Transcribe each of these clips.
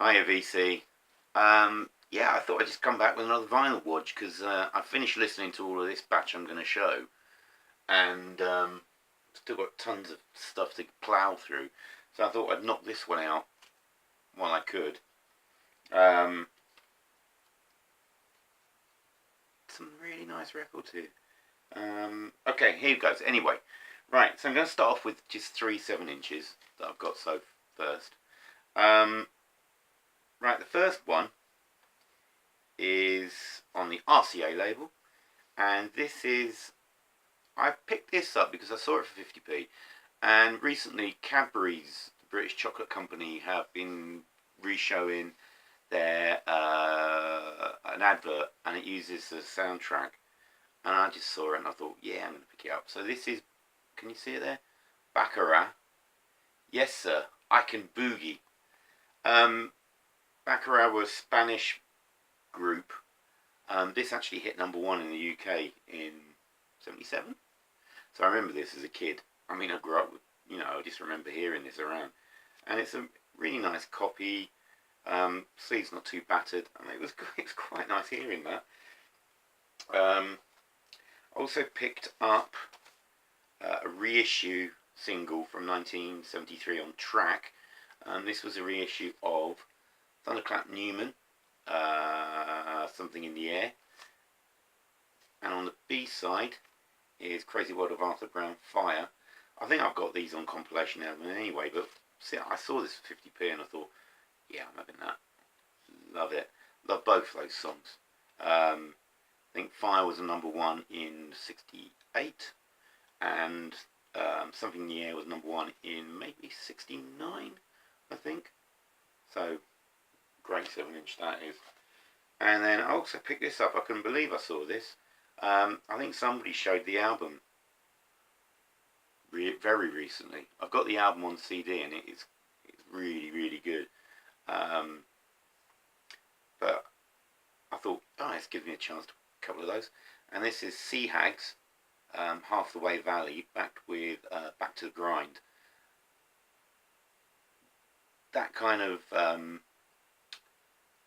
Hiya VC. Yeah, I thought I'd just come back with another vinyl watch because I finished listening to all of this batch I'm going to show, and still got tons of stuff to plough through. So I thought I'd knock this one out while I could. Some really nice records here. Okay, here goes. Anyway, right. So I'm going to start off with just 3 7-inches that I've got first. Right, the first one is on the RCA label, and this is, I picked this up because I saw it for 50p, and recently Cadbury's, the British chocolate company, have been re-showing their an advert, and it uses the soundtrack, and I just saw it and I thought, yeah, I'm going to pick it up. So this is, can you see it there? Baccarat. Yes sir, I can boogie. Baccarat was a Spanish group. This actually hit #1 in the UK in '77. So I remember this as a kid. I mean, I grew up with, I just remember hearing this around. And it's a really nice copy. Sleeve's not too battered. I mean, it was quite nice hearing that. Also picked up a reissue single from 1973 on Track. This was a reissue of Thunderclap Newman, Something in the Air, and on the B side is Crazy World of Arthur Brown, Fire. I think I've got these on compilation album anyway, but see, I saw this for 50p and I thought, yeah, I'm having that. Love it. Love both those songs. I think Fire was a #1 in '68, and Something in the Air was #1 in maybe '69, I think. So great 7-inch that is. And then I also picked this up. I couldn't believe I saw this. I think somebody showed the album very recently. I've got the album on CD and it's really, really good. But I thought, oh, it's given me a chance to a couple of those. And this is Sea Hags, Half the Way Valley, backed with Back to the Grind. That kind of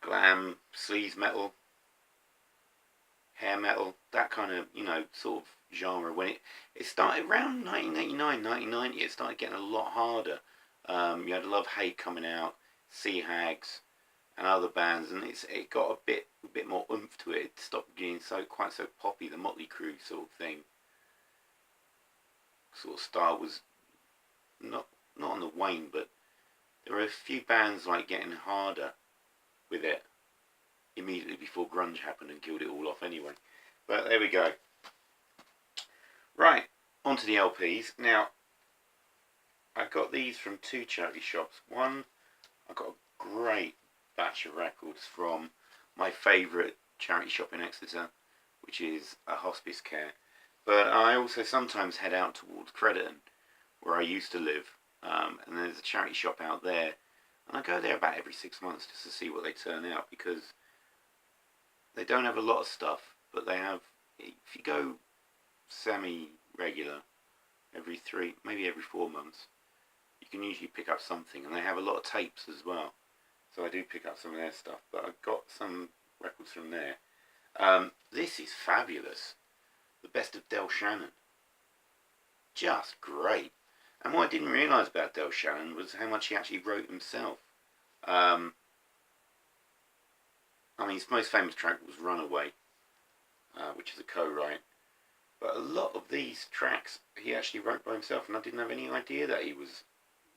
glam, sleaze metal, hair metal, that kind of, sort of genre. When it started around 1989, 1990, it started getting a lot harder. You had Love Hate coming out, Sea Hags, and other bands, and it got a bit more oomph to it. It stopped being quite so poppy. The Motley Crue sort of thing, sort of style was not on the wane, but there were a few bands like getting harder with it immediately before grunge happened and killed it all off anyway. But there we go. Right, onto the LPs. Now, I got these from 2 charity shops. One, I got a great batch of records from my favourite charity shop in Exeter, which is a Hospice Care. But I also sometimes head out towards Crediton, where I used to live, and there's a charity shop out there, and I go there about every 6 months just to see what they turn out, because they don't have a lot of stuff, but they have, if you go semi-regular, every 3, maybe every 4 months, you can usually pick up something, and they have a lot of tapes as well. So I do pick up some of their stuff, but I've got some records from there. This is fabulous. The Best of Del Shannon. Just great. And what I didn't realise about Del Shannon was how much he actually wrote himself. I mean, his most famous track was Runaway, which is a co-write. But a lot of these tracks he actually wrote by himself, and I didn't have any idea that he was,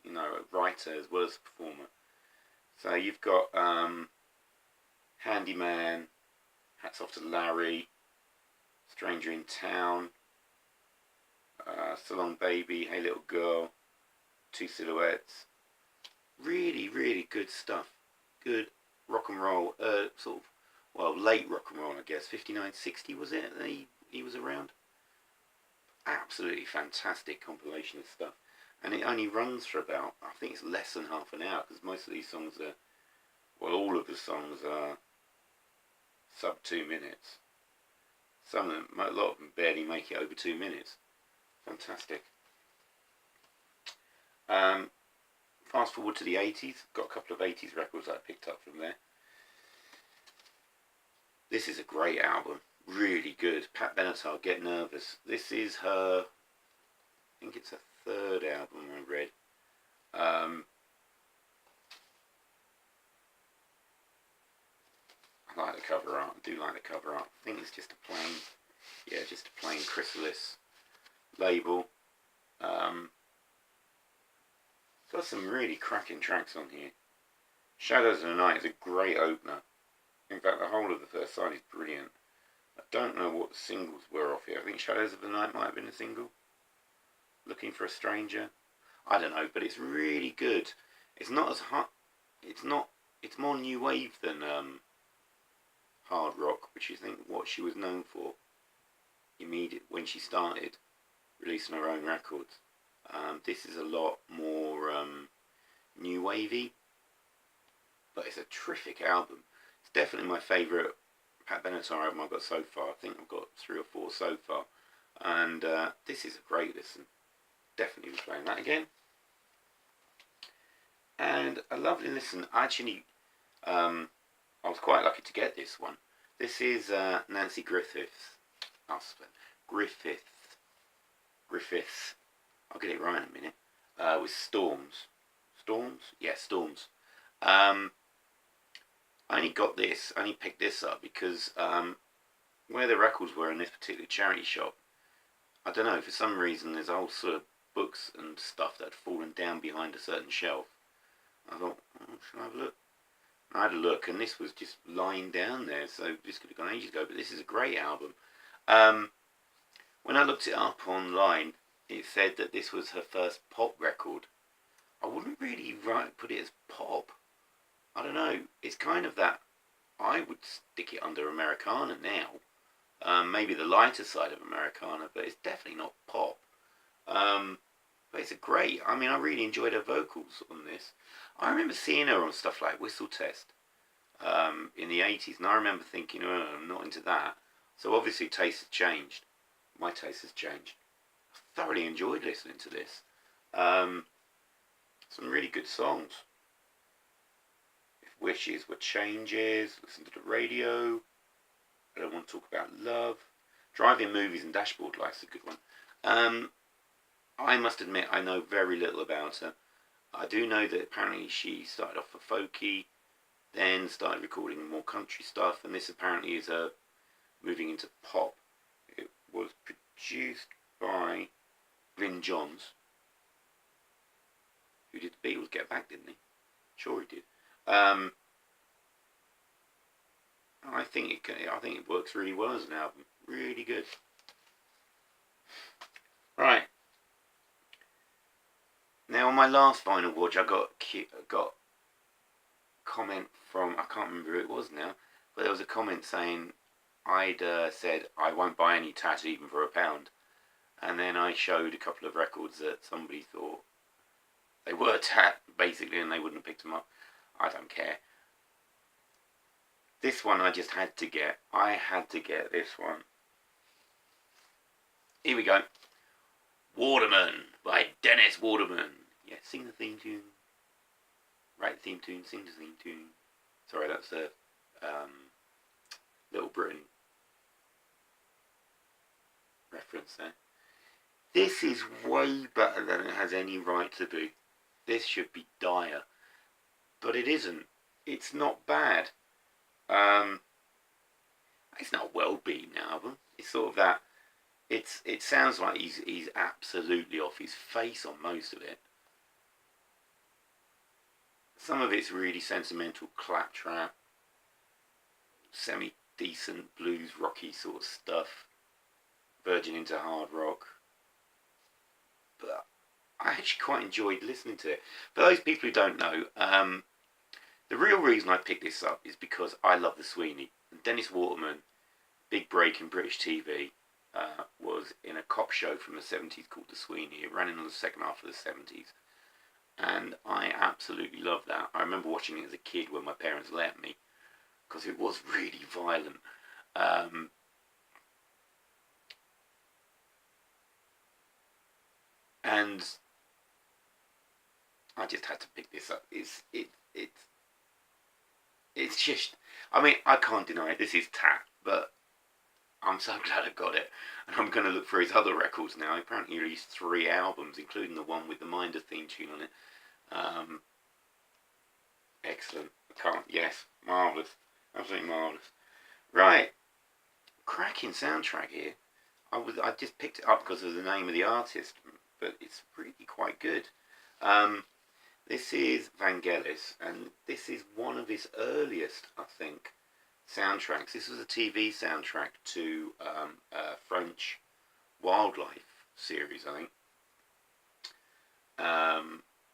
a writer as well as a performer. So you've got Handyman, Hats Off to Larry, Stranger in Town, So Long Baby, Hey Little Girl, 2 Silhouettes. Really, really good stuff. Good rock and roll, late rock and roll, I guess. 59, 60 was it that he was around? Absolutely fantastic compilation of stuff. And it only runs for about, I think it's less than half an hour, because most of these songs are, all of the songs are sub 2 minutes. Some of them, a lot of them barely make it over 2 minutes. Fantastic. fast forward to the 80s. Got a couple of 80s records that I picked up from there. This is a great album. Really good. Pat Benatar, Get Nervous. This is her, I think it's her third album I read. I like the cover art. I do like the cover art. I think it's just a plain chrysalis label. Got some really cracking tracks on here. Shadows of the Night is a great opener. In fact, the whole of the first side is brilliant. I don't know what the singles were off here. I think Shadows of the Night might have been a single. Looking for a Stranger. I don't know, but it's really good. It's not as hot. It's more new wave than hard rock, which is, I think, what she was known for. Immediate when she started releasing her own records. This is a lot more new wavy, but it's a terrific album. It's definitely my favourite Pat Benatar album I've got so far. I think I've got 3 or 4 so far, and this is a great listen. Definitely be playing that again. And a lovely listen. Actually, I was quite lucky to get this one. This is Nancy Griffiths. Griffiths. I'll get it right in a minute. With Storms. Storms? Yeah, Storms. I only picked this up because where the records were in this particular charity shop, I don't know, for some reason there's a whole sort of books and stuff that had fallen down behind a certain shelf. I thought, should I have a look? I had a look, and this was just lying down there, so this could have gone ages ago, but this is a great album. When I looked it up online, it said that this was her first pop record. I wouldn't really put it as pop. I don't know. It's kind of that. I would stick it under Americana now. Maybe the lighter side of Americana, but it's definitely not pop. But it's a great. I mean, I really enjoyed her vocals on this. I remember seeing her on stuff like Whistle Test in the 80s, and I remember thinking, oh, I'm not into that. So obviously taste has changed. My taste has changed. I thoroughly enjoyed listening to this. Some really good songs. If Wishes Were Changes, Listen to the Radio, I Don't Want to Talk About Love, Driving Movies and Dashboard Life's a good one. I must admit I know very little about her. I do know that apparently she started off for folky, then started recording more country stuff, and this apparently is her moving into pop. It was produced by Vin Johns, who did the Beatles Get Back, didn't he? Sure he did. I think it works really well as an album. Really good. Right. Now on my last vinyl watch, I got comment from, I can't remember who it was now, but there was a comment saying I'd said I won't buy any tat even for £1, and then I showed a couple of records that somebody thought they were tat basically, and they wouldn't have picked them up. I don't care. This one I just had to get. I had to get this one. Here we go. Waterman by Dennis Waterman. Yeah, sing the theme tune. Write the theme tune, sing the theme tune. Sorry, that's a Little Britain reference there. This is way better than it has any right to be. This should be dire. But it isn't. It's not bad. It's not a well-beaten album. It's sort of that. It sounds like he's absolutely off his face on most of it. Some of it's really sentimental claptrap, semi-decent blues rocky sort of stuff, verging into hard rock. But I actually quite enjoyed listening to it. For those people who don't know, the real reason I picked this up is because I love the Sweeney. And Dennis Waterman, big break in British TV, was in a cop show from the 70s called The Sweeney. It ran in the second half of the 70s. And I absolutely love that. I remember watching it as a kid when my parents let me, because it was really violent. And I just had to pick this up. It's just, I mean, I can't deny it. This is tat, but I'm so glad I got it. And I'm going to look for his other records now. Apparently he released 3 albums, including the one with the Minder theme tune on it. Excellent. Yes, marvellous. Absolutely marvellous. Right, cracking soundtrack here. I just picked it up because of the name of the artist, but it's really quite good. This is Vangelis, and this is one of his earliest, I think, soundtracks. This was a TV soundtrack to a French wildlife series, I think.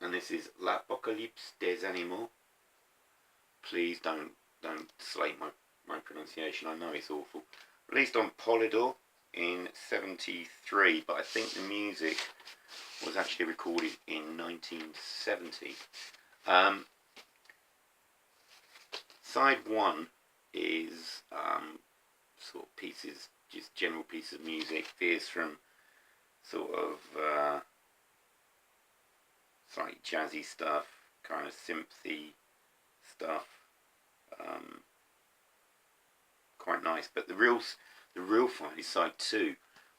And this is L'Apocalypse des Animaux. Please don't slate my pronunciation. I know it's awful. Released on Polydor in '73, but I think the music was actually recorded in 1970. Side 1 is sort of pieces, just general pieces of music, veers from sort of slightly jazzy stuff, kind of synthy stuff, quite nice. But the real fun is side 2,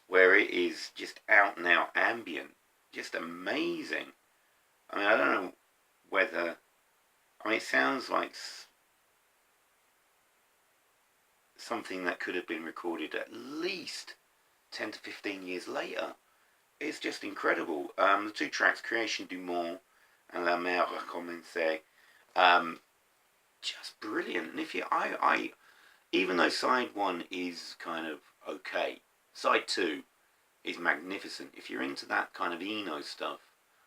where it is just out and out ambient, just amazing. I mean, I don't know whether, I mean, it sounds like something that could have been recorded at least 10 to 15 years later. It's just incredible. The 2 tracks, Création du Monde and La Mer Recommencée, just brilliant. And if you, even though side 1 is kind of okay, side 2 is magnificent. If you're into that kind of Eno stuff,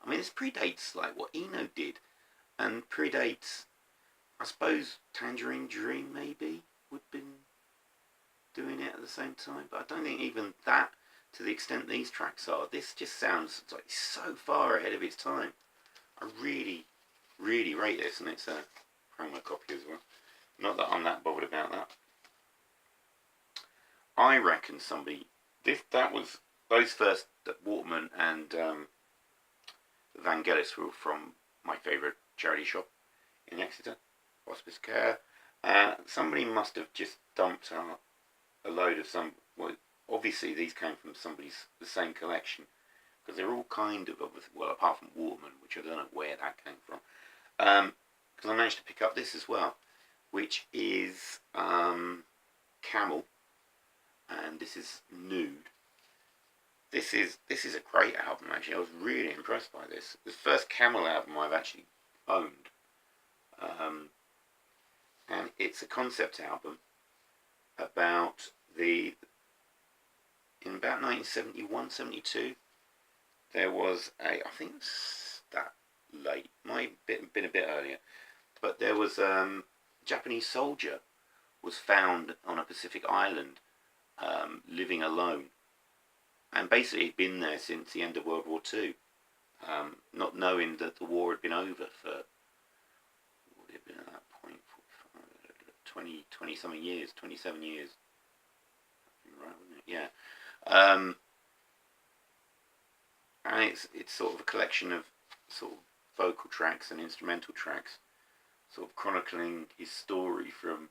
I mean, this predates like what Eno did, and predates, I suppose, Tangerine Dream maybe would have been doing it at the same time, but I don't think even that, to the extent these tracks are. This just sounds like so far ahead of its time. I really, really rate this, and it's a promo copy as well. Not that I'm that bothered about that. I reckon those first, Waterman and Vangelis were from my favourite charity shop in Exeter, Hospice Care. Somebody must have just dumped out a load of well, obviously these came from the same collection, because they're all kind of, well, apart from Waterman, which I don't know where that came from. Because I managed to pick up this as well, which is Camel, and this is Nude. This is a great album, actually. I was really impressed by this. The first Camel album I've actually owned. And it's a concept album about in about 1971, 72, there was I think it's that late, might have been a bit earlier, but there was a Japanese soldier was found on a Pacific island, living alone. And basically he'd been there since the end of World War II, not knowing that the war had been over for, what would it have been at that point, 20 something years, 27 years. Right, wouldn't it? Yeah. And it's sort of a collection of sort of vocal tracks and instrumental tracks, sort of chronicling his story from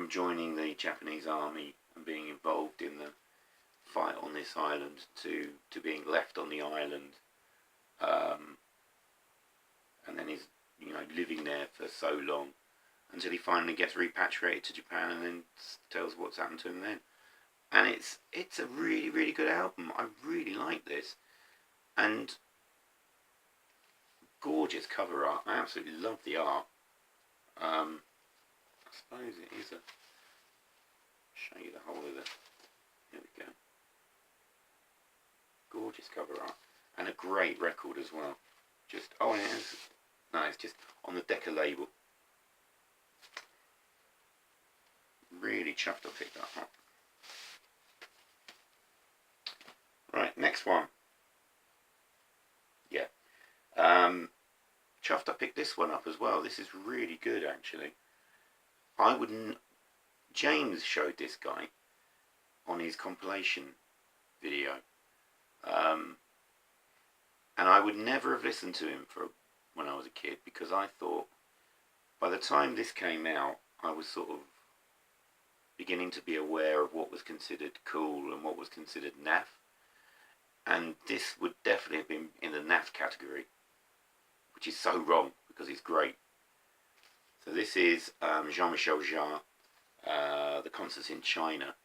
joining the Japanese army and being involved in the fight on this island to being left on the island, and then he's living there for so long until he finally gets repatriated to Japan, and then tells what's happened to him then. And it's a really, really good album. I really like this, and gorgeous cover art. I absolutely love the art. I suppose it is show you the whole of it. Here we go. Gorgeous cover art, and a great record as well. Just it's just on the Decca label. Really chuffed I picked that up. Right, next one. Yeah. Chuffed I picked this one up as well. This is really good, actually. James showed this guy on his compilation video. And I would never have listened to him when I was a kid, because I thought by the time this came out, I was sort of beginning to be aware of what was considered cool and what was considered naff. And this would definitely have been in the naff category, which is so wrong because it's great. So this is Jean-Michel Jarre, the concerts in China.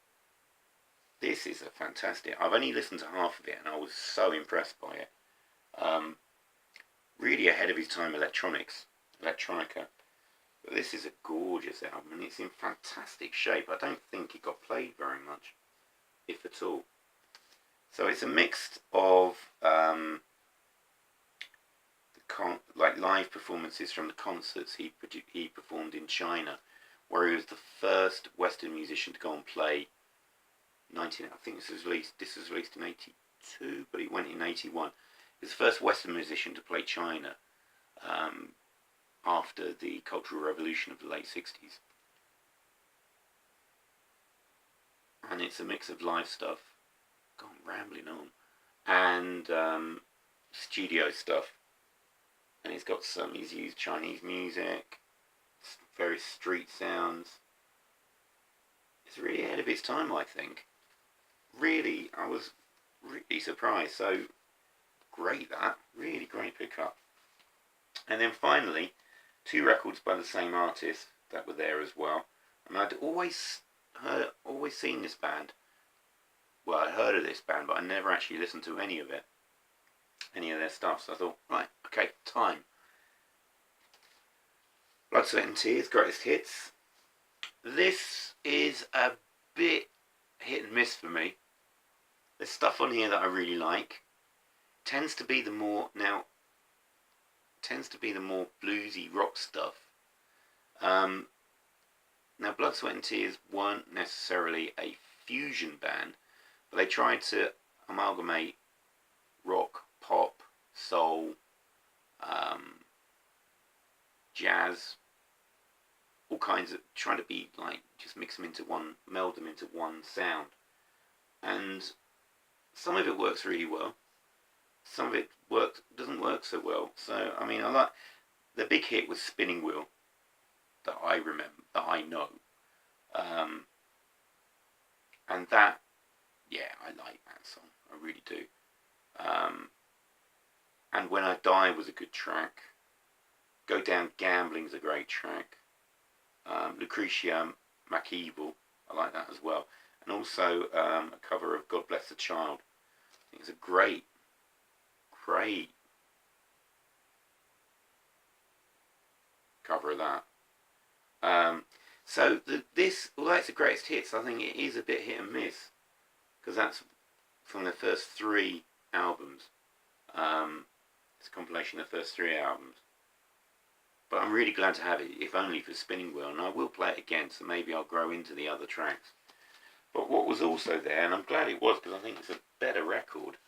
This is a fantastic. I've only listened to half of it, and I was so impressed by it. Really ahead of his time, electronica. But this is a gorgeous album, and it's in fantastic shape. I don't think it got played very much, if at all. So it's a mix of like live performances from the concerts he performed in China, where he was the first Western musician to go and play. I think this was released in '82, but he went in '81. He was the first Western musician to play China after the Cultural Revolution of the late '60s. And it's a mix of live stuff, gone rambling on, and studio stuff. And he's used Chinese music, various street sounds. It's really ahead of its time, I think. Really, I was really surprised. So great, that really great pickup. And then finally, 2 records by the same artist that were there as well. And I'd always seen this band. Well, I'd heard of this band, but I never actually listened to any of their stuff. So I thought, right, okay, time. Blood, Sweat and Tears, Greatest Hits. This is a bit hit and miss for me. There's stuff on here that I really like. Tends to be the more bluesy rock stuff. Now, Blood, Sweat and Tears weren't necessarily a fusion band, but they tried to amalgamate rock, pop, soul, jazz, all kinds of, trying to be like, just mix them into one, meld them into one sound. And some of it works really well. Some of it doesn't work so well. So, I mean, I like, the big hit was Spinning Wheel, that I remember, that I know. And that, yeah, I like that song. I really do. And When I Die was a good track. Go Down Gambling's a great track. Lucretia MacEvil, I like that as well. And also a cover of God Bless the Child. I think it's a great cover of that. So although it's the greatest hits, I think it is a bit hit and miss, because that's from the first 3 albums. It's a compilation of the first 3 albums. But I'm really glad to have it, if only for Spinning Wheel, and I will play it again, so maybe I'll grow into the other tracks. But what was also there, and I'm glad it was, because I think it's a better record,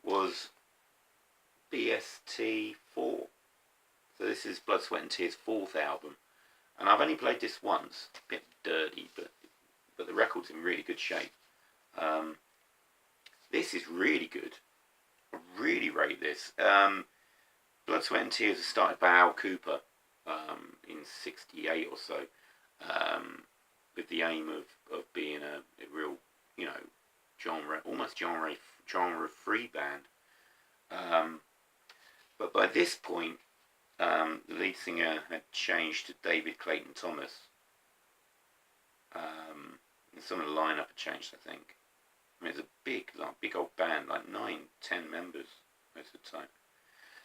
was BST 4. So this is Blood, Sweat and Tears' 4th album. And I've only played this once, a bit dirty, but the record's in really good shape. This is really good. I really rate this. Blood, Sweat and Tears was started by Al Cooper in '68 or so, with the aim of being a real, almost genre-free band. But by this point, the lead singer had changed to David Clayton Thomas. And some of the lineup had changed, I think. I mean, it's a big old band, like 9, 10 members most of the time.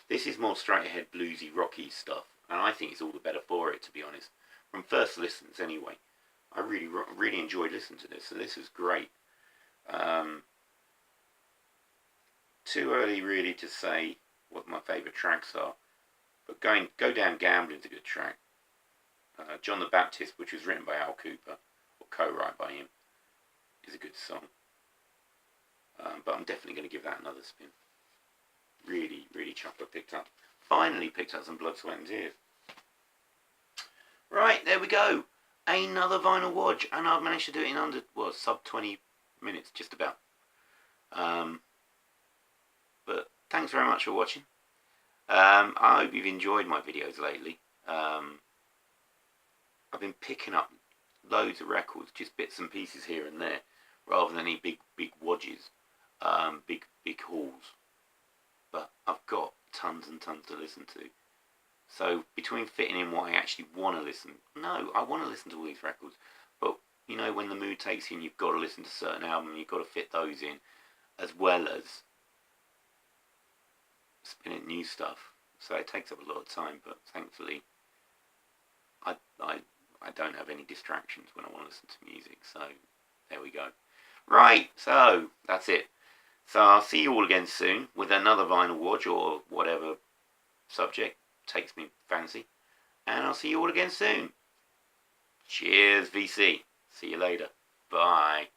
This is more straight-ahead, bluesy, rocky stuff, and I think it's all the better for it, to be honest. From first listens, anyway. I really enjoyed listening to this, so this was great. Too early, really, to say what my favourite tracks are, but Go Down Gambling's a good track. John the Baptist, which was written by Al Cooper, or co-write by him, is a good song. But I'm definitely going to give that another spin. Really, really chuffed finally picked up some Blood, Sweat and Tears. Right, there we go. Another vinyl Wodge, and I've managed to do it in under, sub 20 minutes, just about. But thanks very much for watching. I hope you've enjoyed my videos lately. I've been picking up loads of records, just bits and pieces here and there, rather than any big Wodges, big hauls. But I've got tons and tons to listen to. So between fitting in what I actually want to listen, no, I want to listen to all these records, but you know, when the mood takes you and you've got to listen to certain albums, you've got to fit those in, as well as spinning new stuff. So it takes up a lot of time, but thankfully I don't have any distractions when I want to listen to music, so there we go. Right, so that's it. So I'll see you all again soon with another vinyl watch or whatever subject takes me fancy. And I'll see you all again soon. Cheers, VC. See you later. Bye.